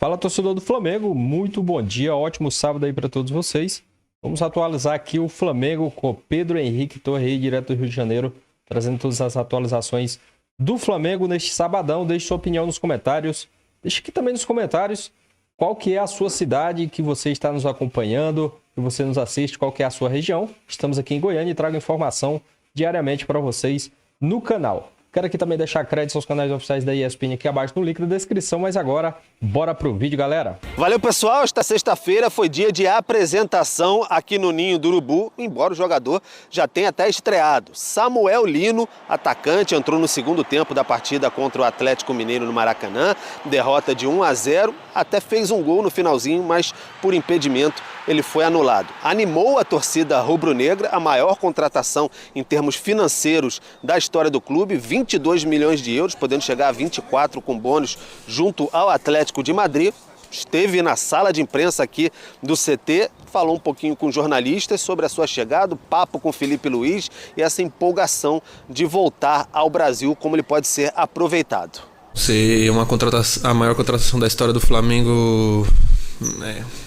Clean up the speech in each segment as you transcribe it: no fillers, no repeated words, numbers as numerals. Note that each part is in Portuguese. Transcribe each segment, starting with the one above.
Fala, torcedor do Flamengo, muito bom dia, ótimo sábado aí para todos vocês. Vamos atualizar aqui o Flamengo com Pedro Henrique Torre, direto do Rio de Janeiro, trazendo todas as atualizações do Flamengo neste sabadão. Deixe sua opinião nos comentários, deixe aqui também nos comentários qual que é a sua cidade que você está nos acompanhando, que você nos assiste, qual que é a sua região. Estamos aqui em Goiânia e trago informação diariamente para vocês no canal. Quero aqui também deixar crédito aos canais oficiais da ESPN aqui abaixo no link da descrição, mas agora, bora pro vídeo, galera! Valeu, pessoal! Esta sexta-feira foi dia de apresentação aqui no Ninho do Urubu, embora o jogador já tenha até estreado. Samuel Lino, atacante, entrou no segundo tempo da partida contra o Atlético Mineiro no Maracanã, derrota de 1-0, até fez um gol no finalzinho, mas por impedimento ele foi anulado. Animou a torcida rubro-negra, a maior contratação em termos financeiros da história do clube, 22 milhões de euros, podendo chegar a 24 com bônus junto ao Atlético de Madrid. Esteve na sala de imprensa aqui do CT, falou um pouquinho com jornalistas sobre a sua chegada, o papo com Felipe Luiz e essa empolgação de voltar ao Brasil, como ele pode ser aproveitado. Ser a maior contratação da história do Flamengo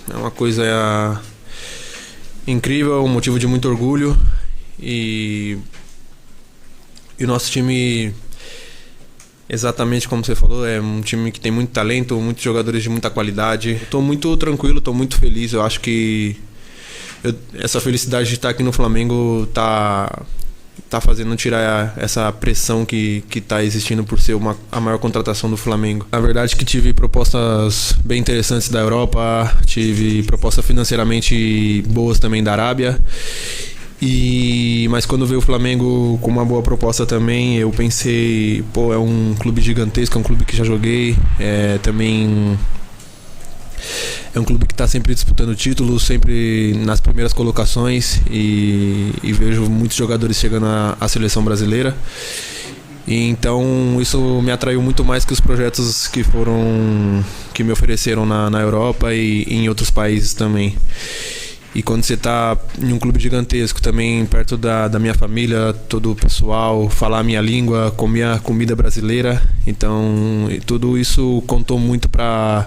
é uma coisa incrível, um motivo de muito orgulho e o nosso time, exatamente como você falou, é um time que tem muito talento, muitos jogadores de muita qualidade. Estou muito tranquilo, estou muito feliz. Eu acho que essa felicidade de estar aqui no Flamengo tá fazendo tirar essa pressão que está existindo por ser a maior contratação do Flamengo. Na verdade que tive propostas bem interessantes da Europa, tive propostas financeiramente boas também da Arábia. Mas quando veio o Flamengo com uma boa proposta também, eu pensei, é um clube gigantesco, é um clube que já joguei, também é um clube que está sempre disputando títulos, sempre nas primeiras colocações e vejo muitos jogadores chegando à seleção brasileira. E então isso me atraiu muito mais que os projetos que me ofereceram na Europa e em outros países também. E quando você está em um clube gigantesco, também perto da minha família, todo o pessoal, falar a minha língua, comer a comida brasileira, então tudo isso contou muito para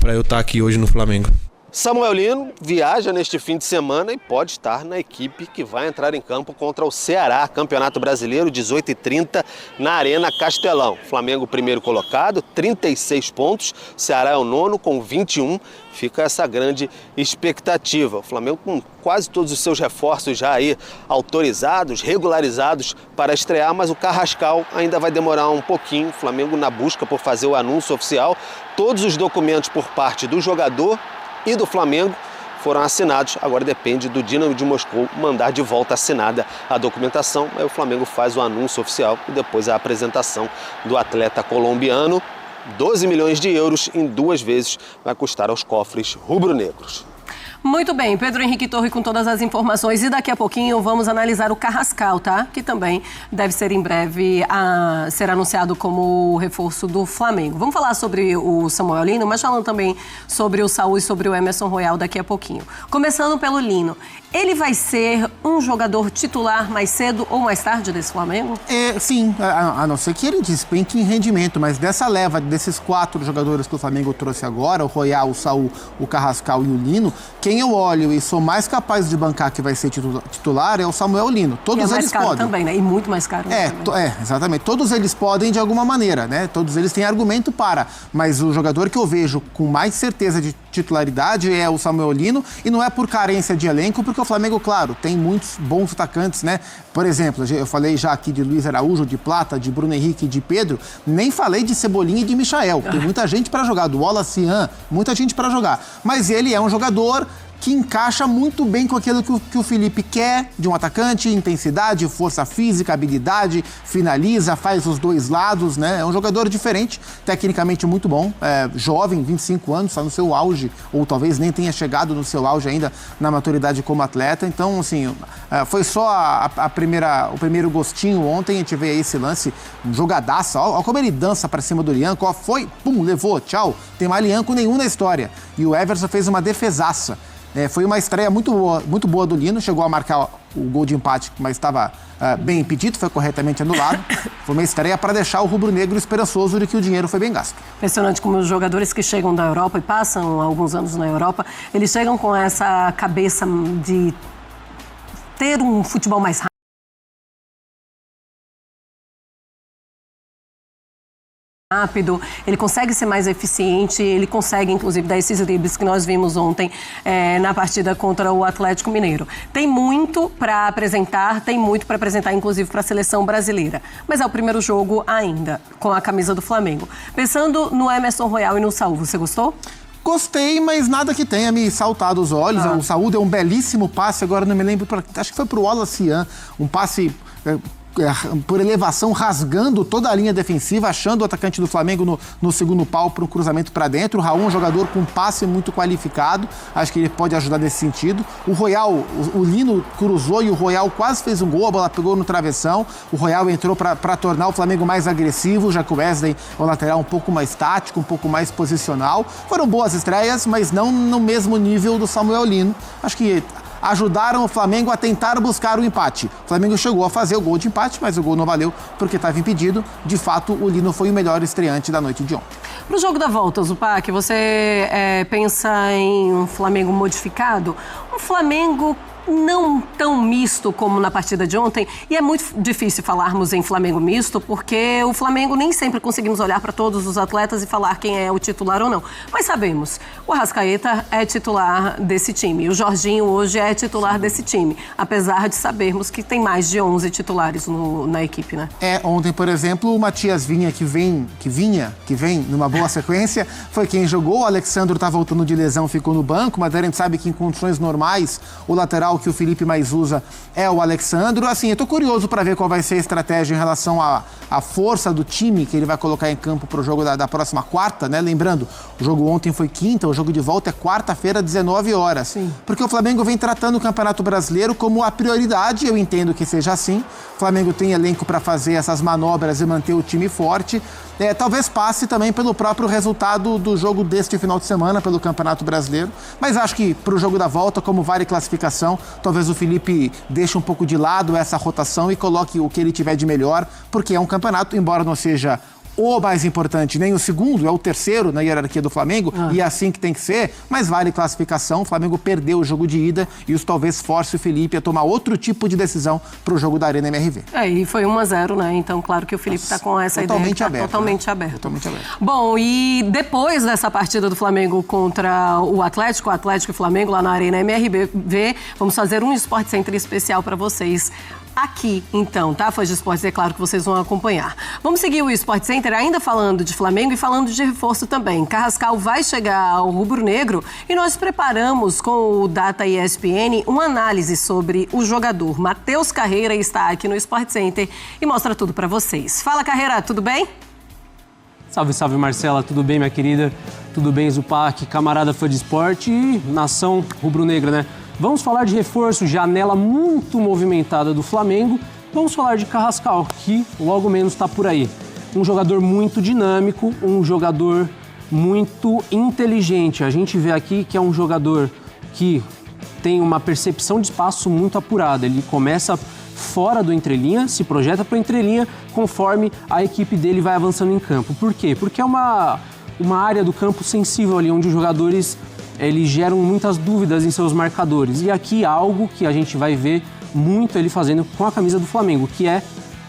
eu estar aqui hoje no Flamengo. Samuel Lino viaja neste fim de semana e pode estar na equipe que vai entrar em campo contra o Ceará, Campeonato Brasileiro, 18h30, na Arena Castelão. Flamengo primeiro colocado, 36 pontos, o Ceará é o nono com 21, fica essa grande expectativa. O Flamengo com quase todos os seus reforços já aí autorizados, regularizados para estrear, mas o Carrascal ainda vai demorar um pouquinho. O Flamengo na busca por fazer o anúncio oficial, todos os documentos por parte do jogador e do Flamengo foram assinados, agora depende do Dinamo de Moscou mandar de volta assinada a documentação, aí o Flamengo faz o anúncio oficial e depois a apresentação do atleta colombiano. 12 milhões de euros em 2 vezes vai custar aos cofres rubro-negros. Muito bem, Pedro Henrique Torre com todas as informações e daqui a pouquinho vamos analisar o Carrascal, tá? Que também deve ser em breve ser anunciado como reforço do Flamengo. Vamos falar sobre o Samuel Lino, mas falando também sobre o Saúl e sobre o Emerson Royal daqui a pouquinho. Começando pelo Lino, ele vai ser um jogador titular mais cedo ou mais tarde desse Flamengo? Sim, a não ser que ele despenque em rendimento, mas dessa leva, desses 4 jogadores que o Flamengo trouxe agora, o Royal, o Saúl, o Carrascal e o Lino, quem eu olho e sou mais capaz de bancar que vai ser titular é o Samuel Lino. Todos eles podem. É mais caro também, né? E muito mais caro. Exatamente. Todos eles podem de alguma maneira, né? Todos eles têm argumento para. Mas o jogador que eu vejo com mais certeza de titularidade é o Samuel Lino e não é por carência de elenco, porque o Flamengo, claro, tem muitos bons atacantes, né? Por exemplo, eu falei já aqui de Luiz Araújo, de Plata, de Bruno Henrique e de Pedro, nem falei de Cebolinha e de Michael. Tem muita gente para jogar, do Wallace, muita gente para jogar. Mas ele é um jogador que encaixa muito bem com aquilo que o Felipe quer de um atacante: intensidade, força física, habilidade, finaliza, faz os dois lados, né? É um jogador diferente, tecnicamente muito bom, jovem, 25 anos, está no seu auge, ou talvez nem tenha chegado no seu auge ainda na maturidade como atleta. Então, assim, foi só o primeiro gostinho ontem. A gente vê aí esse lance, um jogadaço, olha como ele dança para cima do Lianco, ó, foi, pum, levou, tchau, tem mais Lianco nenhum na história. E o Everson fez uma defesaça. Foi uma estreia muito boa do Lino, chegou a marcar o gol de empate, mas estava bem impedido, foi corretamente anulado. Foi uma estreia para deixar o rubro-negro esperançoso de que o dinheiro foi bem gasto. Impressionante como os jogadores que chegam da Europa e passam alguns anos na Europa, eles chegam com essa cabeça de ter um futebol mais rápido, ele consegue ser mais eficiente, ele consegue, inclusive, dar esses dribles que nós vimos ontem na partida contra o Atlético Mineiro. Tem muito para apresentar, inclusive, para a seleção brasileira. Mas é o primeiro jogo ainda, com a camisa do Flamengo. Pensando no Emerson Royal e no Saúl, você gostou? Gostei, mas nada que tenha me saltado os olhos. O Saúl deu um belíssimo passe, agora não me lembro, acho que foi para o Wallace Ian, um passe por elevação, rasgando toda a linha defensiva, achando o atacante do Flamengo no segundo pau para um cruzamento para dentro. O Raul é um jogador com passe muito qualificado, acho que ele pode ajudar nesse sentido. O Royal, o Lino cruzou e o Royal quase fez um gol, a bola pegou no travessão. O Royal entrou para tornar o Flamengo mais agressivo, já que o Wesley é o lateral um pouco mais tático, um pouco mais posicional. Foram boas estreias, mas não no mesmo nível do Samuel Lino. Acho que ajudaram o Flamengo a tentar buscar o empate. O Flamengo chegou a fazer o gol de empate, mas o gol não valeu porque estava impedido. De fato, o Lino foi o melhor estreante da noite de ontem. Para o jogo da volta, Zupac, você pensa em um Flamengo modificado? Um Flamengo não tão misto como na partida de ontem, e é muito difícil falarmos em Flamengo misto, porque o Flamengo nem sempre conseguimos olhar para todos os atletas e falar quem é o titular ou não. Mas sabemos, o Arrascaeta é titular desse time, o Jorginho hoje é titular desse time, apesar de sabermos que tem mais de 11 titulares na equipe, né? Ontem, por exemplo, o Matias Vinha, que vem numa boa sequência, foi quem jogou. O Alexandro tá voltando de lesão, ficou no banco, mas a gente sabe que em condições normais, o lateral que o Felipe mais usa é o Alexandro. Assim, eu tô curioso para ver qual vai ser a estratégia em relação à força do time que ele vai colocar em campo pro jogo da próxima quarta, né? Lembrando, o jogo ontem foi quinta, o jogo de volta é quarta-feira, 19 horas. Sim. Porque o Flamengo vem tratando o Campeonato Brasileiro como a prioridade, eu entendo que seja assim. O Flamengo tem elenco para fazer essas manobras e manter o time forte. Talvez passe também pelo próprio resultado do jogo deste final de semana, pelo Campeonato Brasileiro. Mas acho que para o jogo da volta, como vale classificação, talvez o Felipe deixe um pouco de lado essa rotação e coloque o que ele tiver de melhor, porque é um campeonato, embora não seja o mais importante, nem o segundo, é o terceiro na hierarquia do Flamengo, e é assim que tem que ser, mas vale classificação. O Flamengo perdeu o jogo de ida e isso talvez force o Felipe a tomar outro tipo de decisão para o jogo da Arena MRV. E foi 1-0, né? Então, claro que o Felipe está com essa ideia que tá totalmente aberto. Totalmente aberto. Bom, e depois dessa partida do Flamengo contra o Atlético e Flamengo lá na Arena MRV, vamos fazer um Sport Center especial para vocês aqui, então, tá? Fãs de esportes, é claro que vocês vão acompanhar. Vamos seguir o Sport Center ainda falando de Flamengo e falando de reforço também. Carrascal vai chegar ao rubro-negro e nós preparamos com o Data ESPN uma análise sobre o jogador. Matheus Carreira está aqui no Sport Center e mostra tudo para vocês. Fala, Carreira, tudo bem? Salve, salve, Marcela. Tudo bem, minha querida? Tudo bem, Zupac, camarada fã de esporte e nação rubro-negra, né? Vamos falar de reforço, janela muito movimentada do Flamengo. Vamos falar de Carrascal, que logo menos está por aí. Um jogador muito dinâmico, um jogador muito inteligente. A gente vê aqui que é um jogador que tem uma percepção de espaço muito apurada. Ele começa fora do entrelinha, se projeta para o entrelinha conforme a equipe dele vai avançando em campo. Por quê? Porque é uma área do campo sensível ali, onde os jogadores eles geram muitas dúvidas em seus marcadores. E aqui algo que a gente vai ver muito ele fazendo com a camisa do Flamengo, que é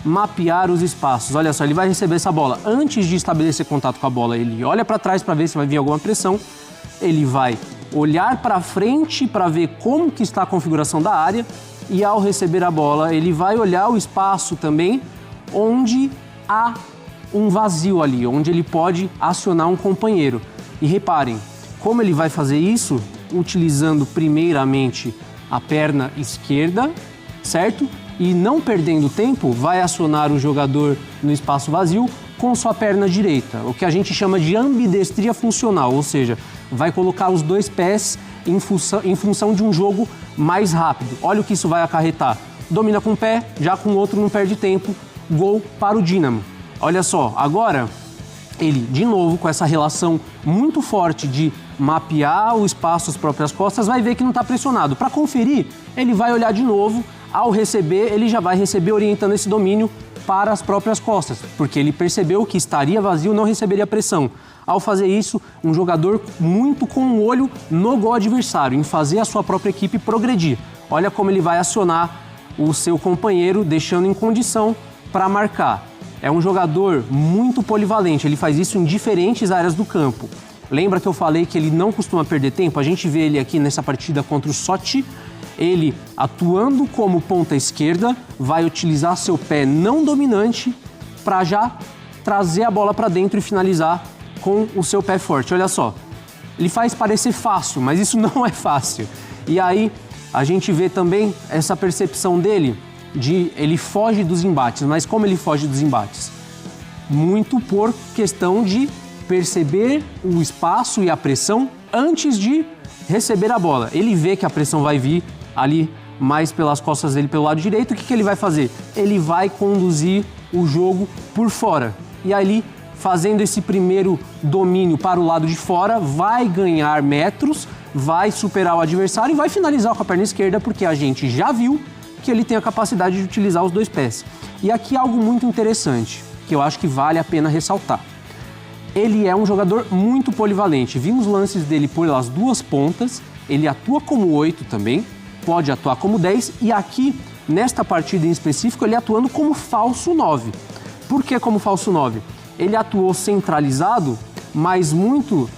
mapear os espaços. Olha só, ele vai receber essa bola. Antes de estabelecer contato com a bola, ele olha para trás para ver se vai vir alguma pressão. Ele vai olhar para frente para ver como que está a configuração da área. E ao receber a bola, ele vai olhar o espaço também, onde há um vazio ali, onde ele pode acionar um companheiro. E reparem, como ele vai fazer isso? Utilizando primeiramente a perna esquerda, certo? E não perdendo tempo, vai acionar o jogador no espaço vazio com sua perna direita, o que a gente chama de ambidestria funcional, ou seja, vai colocar os dois pés em função de um jogo mais rápido. Olha o que isso vai acarretar. Domina com um pé, já com o outro não perde tempo, gol para o Dínamo. Olha só, agora ele, de novo, com essa relação muito forte de mapear o espaço às próprias costas, vai ver que não está pressionado. Para conferir, ele vai olhar de novo. Ao receber, ele já vai receber orientando esse domínio para as próprias costas, porque ele percebeu que estaria vazio, não receberia pressão. Ao fazer isso, um jogador muito com o olho no gol adversário, em fazer a sua própria equipe progredir. Olha como ele vai acionar o seu companheiro, deixando em condição para marcar. É um jogador muito polivalente, ele faz isso em diferentes áreas do campo. Lembra que eu falei que ele não costuma perder tempo? A gente vê ele aqui nessa partida contra o Sochi. Ele, atuando como ponta esquerda, vai utilizar seu pé não dominante para já trazer a bola para dentro e finalizar com o seu pé forte. Olha só, ele faz parecer fácil, mas isso não é fácil. E aí a gente vê também essa percepção dele de ele foge dos embates. Mas como ele foge dos embates? Muito por questão de perceber o espaço e a pressão antes de receber a bola. Ele vê que a pressão vai vir ali mais pelas costas dele pelo lado direito. O que ele vai fazer? Ele vai conduzir o jogo por fora. E ali, fazendo esse primeiro domínio para o lado de fora, vai ganhar metros, vai superar o adversário e vai finalizar com a perna esquerda, porque a gente já viu que ele tem a capacidade de utilizar os dois pés. E aqui algo muito interessante, que eu acho que vale a pena ressaltar. Ele é um jogador muito polivalente. Vimos lances dele pelas duas pontas, ele atua como 8 também, pode atuar como 10, e aqui, nesta partida em específico, ele atuando como falso 9. Por que como falso 9? Ele atuou centralizado, mas muito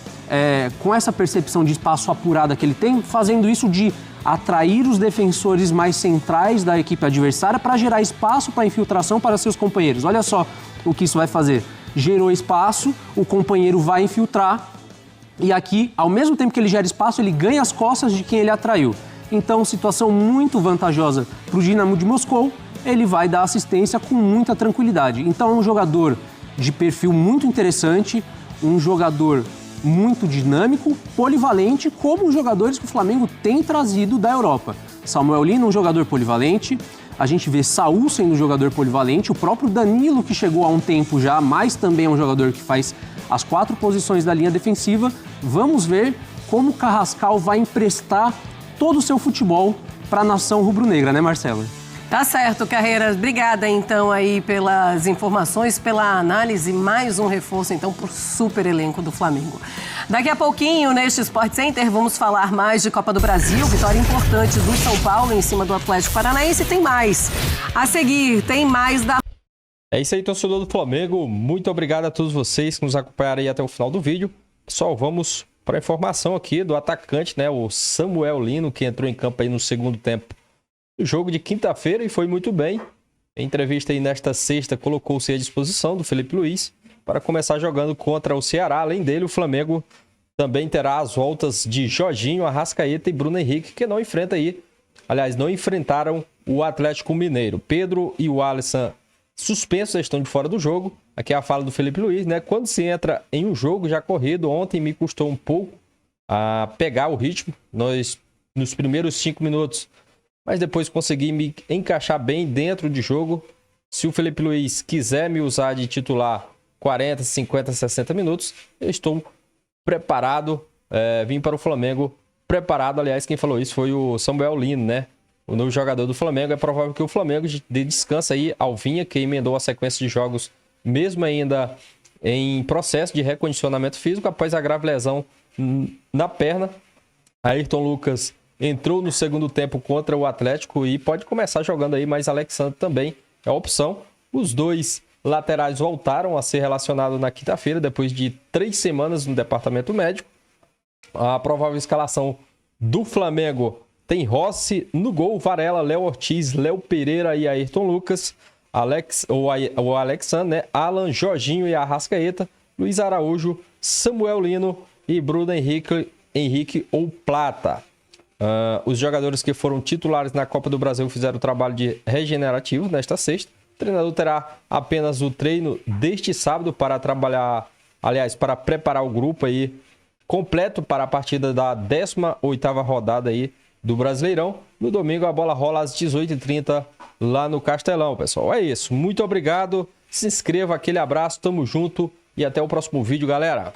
com essa percepção de espaço apurada que ele tem, fazendo isso de atrair os defensores mais centrais da equipe adversária para gerar espaço para infiltração para seus companheiros. Olha só o que isso vai fazer. Gerou espaço, o companheiro vai infiltrar e aqui, ao mesmo tempo que ele gera espaço, ele ganha as costas de quem ele atraiu. Então, situação muito vantajosa para o Dinamo de Moscou, ele vai dar assistência com muita tranquilidade. Então, é um jogador de perfil muito interessante, um jogador muito dinâmico, polivalente, como os jogadores que o Flamengo tem trazido da Europa. Samuel Lino, um jogador polivalente, a gente vê Saúl sendo um jogador polivalente, o próprio Danilo, que chegou há um tempo já, mas também é um jogador que faz as 4 posições da linha defensiva. Vamos ver como o Carrascal vai emprestar todo o seu futebol para a nação rubro-negra, né, Marcelo? Tá certo, Carreiras. Obrigada, então, aí pelas informações, pela análise. Mais um reforço, então, para o super elenco do Flamengo. Daqui a pouquinho, neste Sport Center, vamos falar mais de Copa do Brasil. Vitória importante do São Paulo em cima do Atlético Paranaense. Tem mais. A seguir, tem mais da... É isso aí, torcedor do Flamengo. Muito obrigado a todos vocês que nos acompanharam aí até o final do vídeo. Pessoal, vamos para a informação aqui do atacante, né? O Samuel Lino, que entrou em campo aí no segundo tempo. O jogo de quinta-feira e foi muito bem. Em entrevista aí nesta sexta, colocou-se à disposição do Felipe Luiz para começar jogando contra o Ceará. Além dele, o Flamengo também terá as voltas de Jorginho, Arrascaeta e Bruno Henrique, que não enfrenta aí. Aliás, não enfrentaram o Atlético Mineiro. Pedro e o Alisson suspensos, estão de fora do jogo. Aqui é a fala do Felipe Luiz, né? Quando se entra em um jogo já corrido, ontem me custou um pouco a pegar o ritmo. Nos primeiros 5 minutos, mas depois consegui me encaixar bem dentro de jogo. Se o Felipe Luiz quiser me usar de titular 40, 50, 60 minutos, eu estou preparado. Vim para o Flamengo preparado. Aliás, quem falou isso foi o Samuel Lino, né? O novo jogador do Flamengo. É provável que o Flamengo dê descanso aí ao Vinha, que emendou a sequência de jogos, mesmo ainda em processo de recondicionamento físico, após a grave lesão na perna. Ayrton Lucas entrou no segundo tempo contra o Atlético e pode começar jogando aí, mas Alexandre também é a opção. Os dois laterais voltaram a ser relacionados na quinta-feira, depois de 3 semanas no departamento médico. A provável escalação do Flamengo tem Rossi no gol, Varela, Léo Ortiz, Léo Pereira e Ayrton Lucas, o Alexandre, né? Alan, Jorginho e Arrascaeta, Luiz Araújo, Samuel Lino e Bruno Henrique ou Plata. Os jogadores que foram titulares na Copa do Brasil fizeram o trabalho de regenerativo nesta sexta. O treinador terá apenas o treino deste sábado para trabalhar, aliás, para preparar o grupo aí completo para a partida da 18ª rodada aí do Brasileirão. No domingo a bola rola às 18h30 lá no Castelão, pessoal. É isso. Muito obrigado. Se inscreva, aquele abraço, tamo junto e até o próximo vídeo, galera.